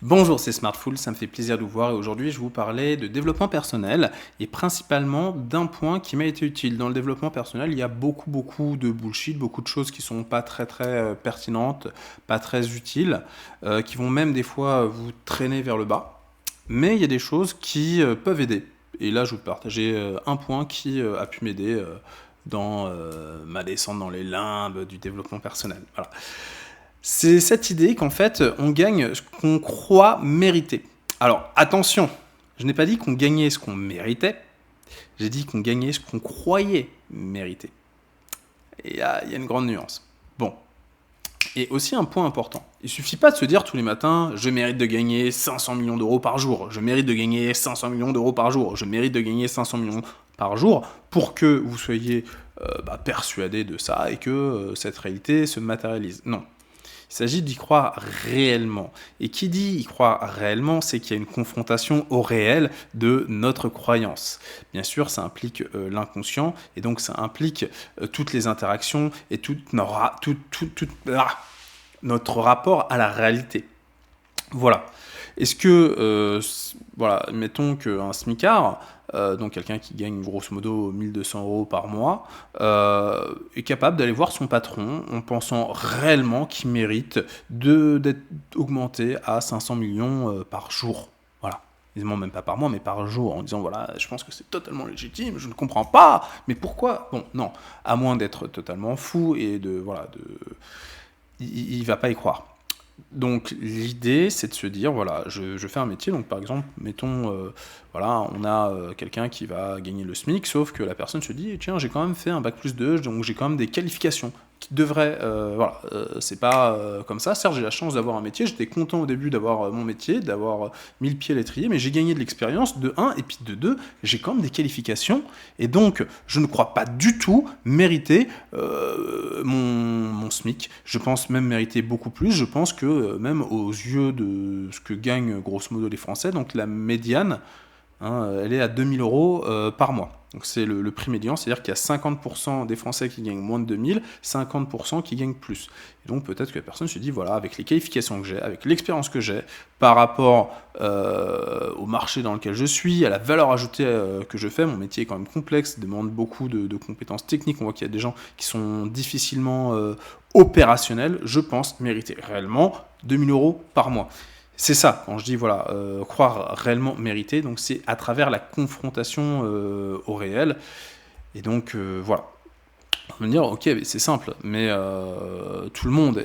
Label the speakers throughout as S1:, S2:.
S1: Bonjour, c'est Smartful, ça me fait plaisir de vous voir et aujourd'hui je vais vous parler de développement personnel et principalement d'un point qui m'a été utile. Dans le développement personnel, il y a beaucoup de bullshit, beaucoup de choses qui sont pas très pertinentes, pas très utiles, qui vont même des fois vous traîner vers le bas. Mais il y a des choses qui peuvent aider. Et là, je vais vous partager un point qui a pu m'aider dans ma descente dans les limbes du développement personnel. Voilà. C'est cette idée qu'en fait, on gagne ce qu'on croit mériter. Alors, attention, je n'ai pas dit qu'on gagnait ce qu'on méritait, j'ai dit qu'on gagnait ce qu'on croyait mériter. Et il y a une grande nuance. Bon. Et aussi un point important. Il suffit pas de se dire tous les matins, je mérite de gagner 500 millions d'euros par jour, je mérite de gagner 500 millions d'euros par jour, je mérite de gagner 500 millions par jour pour que vous soyez persuadé de ça et que cette réalité se matérialise. Non. Il s'agit d'y croire réellement. Et qui dit y croire réellement, c'est qu'il y a une confrontation au réel de notre croyance. Bien sûr, ça implique l'inconscient, et donc ça implique toutes les interactions et notre rapport à la réalité. Voilà. Est-ce que, voilà, mettons qu'un smicard, donc quelqu'un qui gagne grosso modo 1200 euros par mois, est capable d'aller voir son patron en pensant réellement qu'il mérite d'être augmenté à 500 millions par jour. Voilà. Évidemment, même pas par mois, mais par jour, en disant voilà, je pense que c'est totalement légitime, je ne comprends pas, mais pourquoi? Bon, non, à moins d'être totalement fou et de. Voilà, il va pas y croire. Donc l'idée, c'est de se dire, voilà, je fais un métier, donc par exemple, mettons, voilà, on a quelqu'un qui va gagner le SMIC, sauf que la personne se dit, tiens, j'ai quand même fait un bac+2, donc j'ai quand même des qualifications qui devraient, voilà, c'est pas comme ça, certes j'ai la chance d'avoir un métier, j'étais content au début d'avoir mon métier, d'avoir mis le pied à l'étrier, mais j'ai gagné de l'expérience, de 1, et puis de 2, j'ai quand même des qualifications, et donc je ne crois pas du tout mériter mon SMIC, je pense même mériter beaucoup plus, je pense que même aux yeux de ce que gagnent grosso modo les Français, donc la médiane, elle est à 2000 euros par mois. Donc c'est le prix médian, c'est-à-dire qu'il y a 50% des Français qui gagnent moins de 2000, 50% qui gagnent plus. Et donc peut-être que la personne se dit, voilà, avec les qualifications que j'ai, avec l'expérience que j'ai, par rapport au marché dans lequel je suis, à la valeur ajoutée que je fais, mon métier est quand même complexe, demande beaucoup de compétences techniques, on voit qu'il y a des gens qui sont difficilement opérationnels, je pense mériter réellement 2000 euros par mois. C'est ça, quand je dis voilà, croire réellement mériter, donc c'est à travers la confrontation au réel. Et donc voilà. On va me dire, ok, c'est simple, mais tout le monde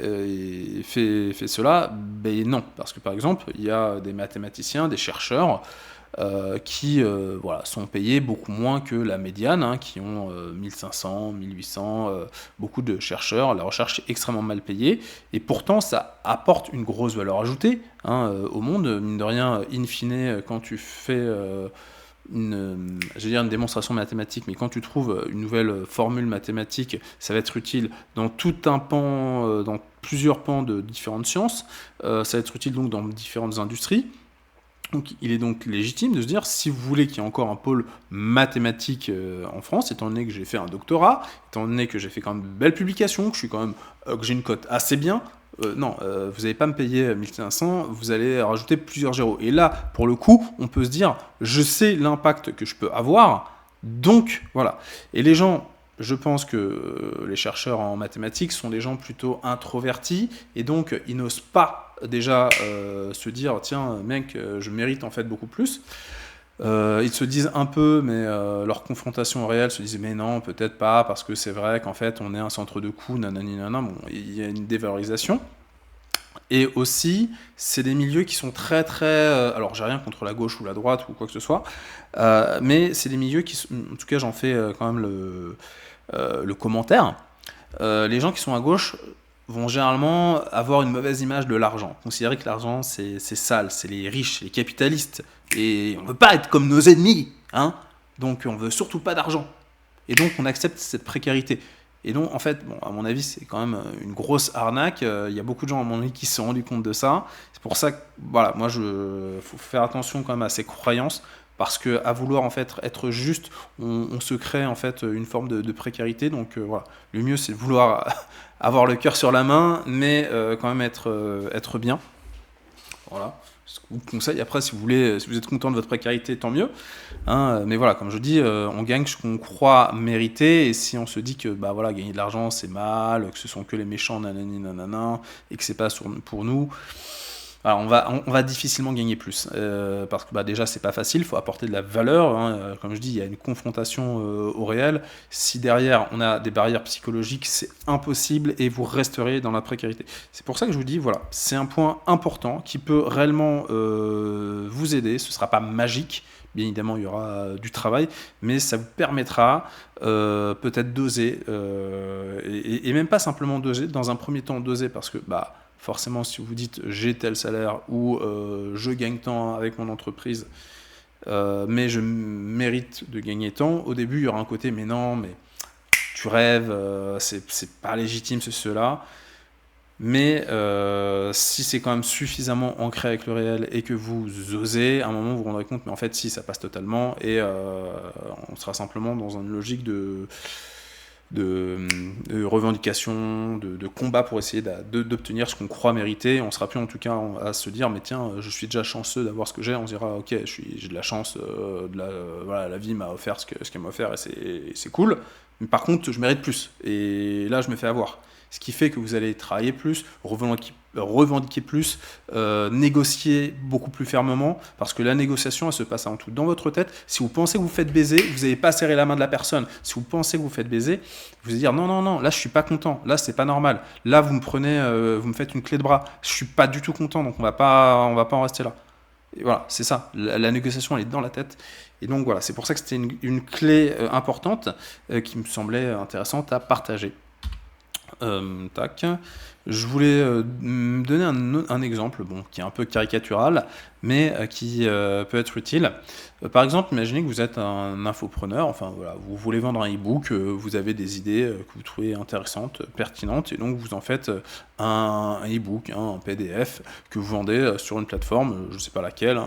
S1: fait cela. Ben non, parce que par exemple, il y a des mathématiciens, des chercheurs qui voilà, sont payés beaucoup moins que la médiane, qui ont 1500, 1800, beaucoup de chercheurs. La recherche est extrêmement mal payée, et pourtant ça apporte une grosse valeur ajoutée au monde. Mine de rien, in fine, quand tu fais je vais dire une démonstration mathématique, mais quand tu trouves une nouvelle formule mathématique, ça va être utile dans tout un pan, dans plusieurs pans de différentes sciences, ça va être utile donc dans différentes industries. Donc, il est donc légitime de se dire, si vous voulez qu'il y ait encore un pôle mathématique en France, étant donné que j'ai fait un doctorat, étant donné que j'ai fait quand même de belles publications, que je suis quand même, que j'ai une cote assez bien, non, vous n'allez pas me payer 1500, vous allez rajouter plusieurs zéros. Et là, pour le coup, on peut se dire, je sais l'impact que je peux avoir, donc voilà. Et les gens, je pense que les chercheurs en mathématiques sont des gens plutôt introvertis, et donc ils n'osent pas déjà se dire, tiens, mec, je mérite en fait beaucoup plus. Ils se disent un peu, mais leur confrontation réelle se disent, mais non, peut-être pas, parce que c'est vrai qu'en fait, on est un centre de coût, nanani, nanana, bon, il y a une dévalorisation. Et aussi, c'est des milieux qui sont très... alors, j'ai rien contre la gauche ou la droite ou quoi que ce soit, mais c'est des milieux qui... En tout cas, j'en fais quand même le commentaire. Les gens qui sont à gauche vont généralement avoir une mauvaise image de l'argent. Considérer que l'argent, c'est sale, c'est les riches, c'est les capitalistes. Et on ne veut pas être comme nos ennemis, hein. Donc, on veut surtout pas d'argent. Et donc, on accepte cette précarité. Et donc, en fait, bon, à mon avis, c'est quand même une grosse arnaque. Il y a beaucoup de gens, à mon avis, qui se sont rendus compte de ça. C'est pour ça que, voilà, moi, faut faire attention quand même à ces croyances, parce que à vouloir en fait être juste, on se crée en fait une forme de précarité. Donc voilà, le mieux c'est de vouloir avoir le cœur sur la main, mais quand même être bien. Voilà, ce que je vous conseille. Après, si vous êtes content de votre précarité, tant mieux. Hein, mais voilà, comme je dis, on gagne ce qu'on croit mériter. Et si on se dit que bah voilà, gagner de l'argent c'est mal, que ce sont que les méchants, nanani nanana, et que c'est pas pour nous, alors on va difficilement gagner plus. Parce que bah, déjà c'est pas facile, il faut apporter de la valeur. Hein, comme je dis, il y a une confrontation au réel. Si derrière on a des barrières psychologiques, c'est impossible et vous resterez dans la précarité. C'est pour ça que je vous dis, voilà, c'est un point important qui peut réellement vous aider. Ce sera pas magique. Bien évidemment, il y aura du travail, mais ça vous permettra peut-être d'oser, et même pas simplement d'oser, dans un premier temps d'oser, parce que bah, forcément, si vous dites j'ai tel salaire ou je gagne tant avec mon entreprise, mais je mérite de gagner tant, au début, il y aura un côté mais non, mais tu rêves, c'est pas légitime, c'est cela. Mais si c'est quand même suffisamment ancré avec le réel et que vous osez, à un moment vous vous rendrez compte, mais en fait si, ça passe totalement, et on sera simplement dans une logique de revendication, de combat pour essayer d'obtenir ce qu'on croit mériter. On ne sera plus en tout cas à se dire mais tiens, je suis déjà chanceux d'avoir ce que j'ai. On se dira ok, j'ai de la chance, voilà, la vie m'a offert ce qu'elle m'a offert et c'est cool. Mais par contre, je mérite plus. Et là, je me fais avoir. Ce qui fait que vous allez travailler plus, revendiquer plus, négocier beaucoup plus fermement, parce que la négociation, elle se passe avant tout dans votre tête. Si vous pensez que vous faites baiser, vous n'avez pas serré la main de la personne. Si vous pensez que vous faites baiser, vous allez dire non, non, non, là je suis pas content, là c'est pas normal. Là vous me prenez, vous me faites une clé de bras, je suis pas du tout content, donc on va pas en rester là. Et voilà, c'est ça. La négociation, elle est dans la tête. Et donc voilà, c'est pour ça que c'était une clé importante qui me semblait intéressante à partager. Tac. Je voulais donner un exemple qui est un peu caricatural, mais qui peut être utile. Par exemple, imaginez que vous êtes un infopreneur, enfin voilà, vous voulez vendre un e-book, vous avez des idées que vous trouvez intéressantes, pertinentes, et donc vous en faites un e-book, un PDF que vous vendez sur une plateforme, je ne sais pas laquelle,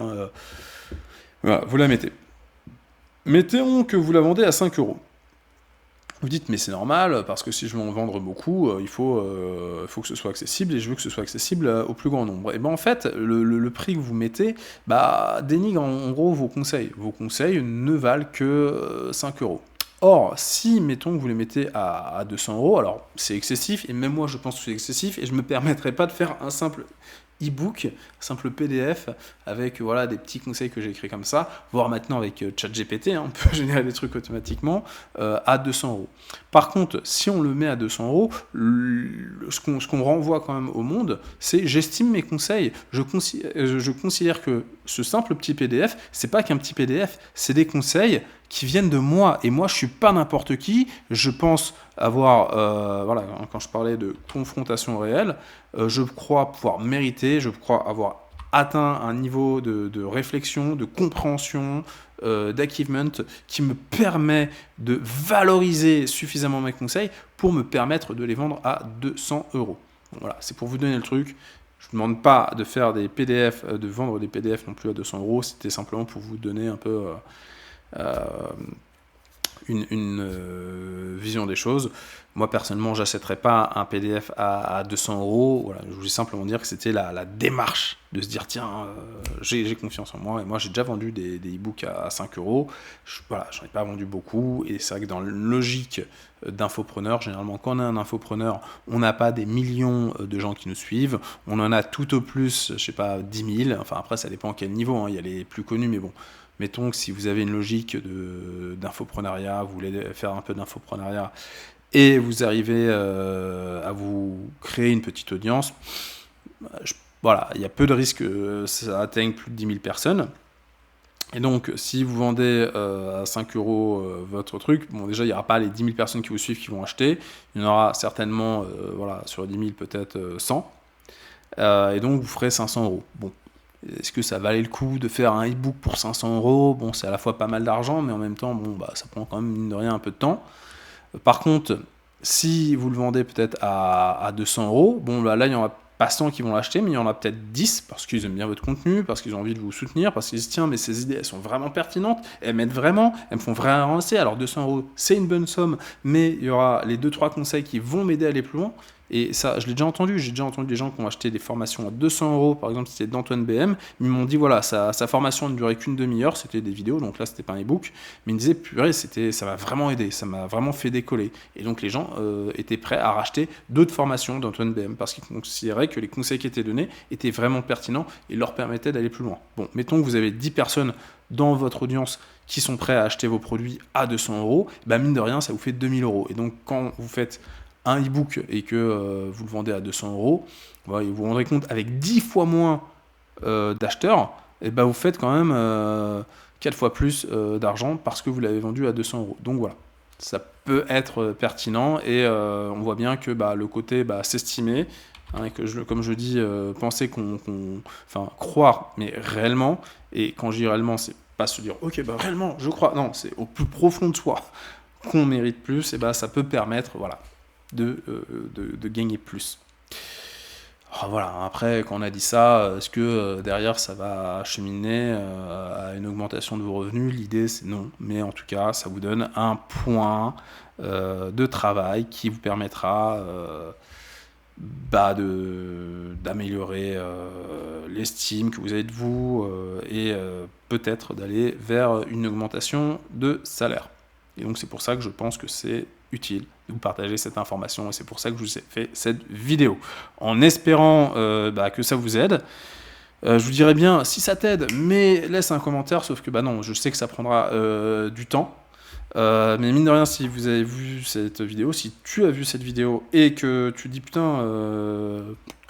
S1: voilà, vous la mettez. Mettons que vous la vendez à 5 euros. Vous dites mais c'est normal, parce que si je veux en vendre beaucoup, il faut que ce soit accessible, et je veux que ce soit accessible au plus grand nombre. Et ben en fait, le prix que vous mettez dénigre en gros vos conseils. Vos conseils ne valent que 5 euros. Or, si, mettons que vous les mettez à 200 euros, alors c'est excessif, et même moi je pense que c'est excessif, et je ne me permettrai pas de faire un simple e-book, simple PDF, avec voilà, des petits conseils que j'ai écrits comme ça, voire maintenant avec ChatGPT, on peut générer des trucs automatiquement, à 200 euros. Par contre, si on le met à 200 euros, ce qu'on renvoie quand même au monde, c'est j'estime mes conseils, je considère que ce simple petit PDF, c'est pas qu'un petit PDF, c'est des conseils qui viennent de moi, et moi je suis pas n'importe qui, je pense avoir, voilà, quand je parlais de confrontation réelle, je crois pouvoir mériter, je crois avoir atteint un niveau de réflexion, de compréhension, d'achievement qui me permet de valoriser suffisamment mes conseils pour me permettre de les vendre à 200 euros. Bon, voilà, c'est pour vous donner le truc. Je ne demande pas de faire des PDF, de vendre des PDF non plus à 200 euros, c'était simplement pour vous donner un peu une vision des choses. Moi personnellement, j'achèterais pas un PDF à 200 euros. Voilà, je voulais simplement dire que c'était la démarche de se dire tiens, j'ai confiance en moi, et moi j'ai déjà vendu des e-books à 5 euros. Voilà, j'en ai pas vendu beaucoup, et c'est vrai que dans la logique d'infopreneur, généralement quand on est un infopreneur, on n'a pas des millions de gens qui nous suivent, on en a tout au plus, je sais pas, 10 000, enfin après ça dépend à quel niveau, hein. Il y a les plus connus, mais bon. Mettons que si vous avez une logique d'infopreneuriat, vous voulez faire un peu d'infopreneuriat, et vous arrivez à vous créer une petite audience, voilà, il y a peu de risques que ça atteigne plus de 10 000 personnes. Et donc, si vous vendez à 5 euros votre truc, bon, déjà, il n'y aura pas les 10 000 personnes qui vous suivent qui vont acheter. Il y en aura certainement, voilà, sur les 10 000, peut-être 100. Et donc, vous ferez 500 euros. Bon. Est-ce que ça valait le coup de faire un e-book pour 500 euros ? Bon, c'est à la fois pas mal d'argent, mais en même temps, bon, ça prend quand même, mine de rien, un peu de temps. Par contre, si vous le vendez peut-être à 200 euros, bon, là, il y en a pas 100 qui vont l'acheter, mais il y en a peut-être 10 parce qu'ils aiment bien votre contenu, parce qu'ils ont envie de vous soutenir, parce qu'ils se disent tiens, mais ces idées, elles sont vraiment pertinentes, elles m'aident vraiment, elles me font vraiment avancer. Alors 200 euros, c'est une bonne somme, mais il y aura les 2-3 conseils qui vont m'aider à aller plus loin. Et ça, je l'ai déjà entendu. J'ai déjà entendu des gens qui ont acheté des formations à 200 euros, par exemple, c'était d'Antoine BM. Ils m'ont dit, voilà, sa formation ne durait qu'une demi-heure, c'était des vidéos, donc là, c'était pas un e-book. Mais ils me disaient, purée, ça m'a vraiment aidé, ça m'a vraiment fait décoller. Et donc, les gens étaient prêts à racheter d'autres formations d'Antoine BM parce qu'ils considéraient que les conseils qui étaient donnés étaient vraiment pertinents et leur permettaient d'aller plus loin. Bon, mettons que vous avez 10 personnes dans votre audience qui sont prêts à acheter vos produits à 200 euros, bah mine de rien, ça vous fait 2000 euros. Et donc, quand vous faites un e-book et que vous le vendez à 200 euros, voilà, vous vous rendrez compte, avec 10 fois moins d'acheteurs, et bah vous faites quand même 4 fois plus d'argent parce que vous l'avez vendu à 200 euros. Donc voilà, ça peut être pertinent et on voit bien que bah, le côté s'estimer, hein, et que comme je dis, penser enfin croire, mais réellement, et quand je dis réellement, c'est pas se dire ok bah réellement je crois, non, c'est au plus profond de soi qu'on mérite plus, et bah ça peut permettre voilà de gagner plus. Alors voilà, après quand on a dit ça, est-ce que derrière ça va cheminer à une augmentation de vos revenus? L'idée c'est non, mais en tout cas ça vous donne un point de travail qui vous permettra d'améliorer l'estime que vous avez de vous et peut-être d'aller vers une augmentation de salaire. Et donc c'est pour ça que je pense que c'est utile de vous partager cette information et c'est pour ça que je vous ai fait cette vidéo. En espérant que ça vous aide. Je vous dirais bien, si ça t'aide, mais laisse un commentaire, sauf que non, je sais que ça prendra du temps. Mais mine de rien, si vous avez vu cette vidéo, si tu as vu cette vidéo et que tu dis putain,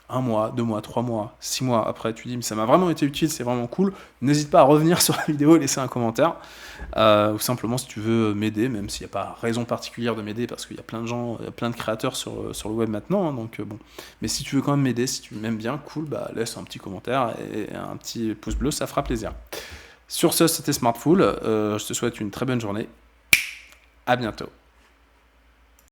S1: 1 mois, 2 mois, 3 mois, 6 mois après, tu dis mais ça m'a vraiment été utile, c'est vraiment cool, n'hésite pas à revenir sur la vidéo et laisser un commentaire. Ou simplement si tu veux m'aider, même s'il n'y a pas raison particulière de m'aider parce qu'il y a plein de gens, plein de créateurs sur le web maintenant, hein, donc bon. Mais si tu veux quand même m'aider, si tu m'aimes bien, cool, laisse un petit commentaire et un petit pouce bleu, ça fera plaisir. Sur ce, c'était Smartful, je te souhaite une très bonne journée. À bientôt.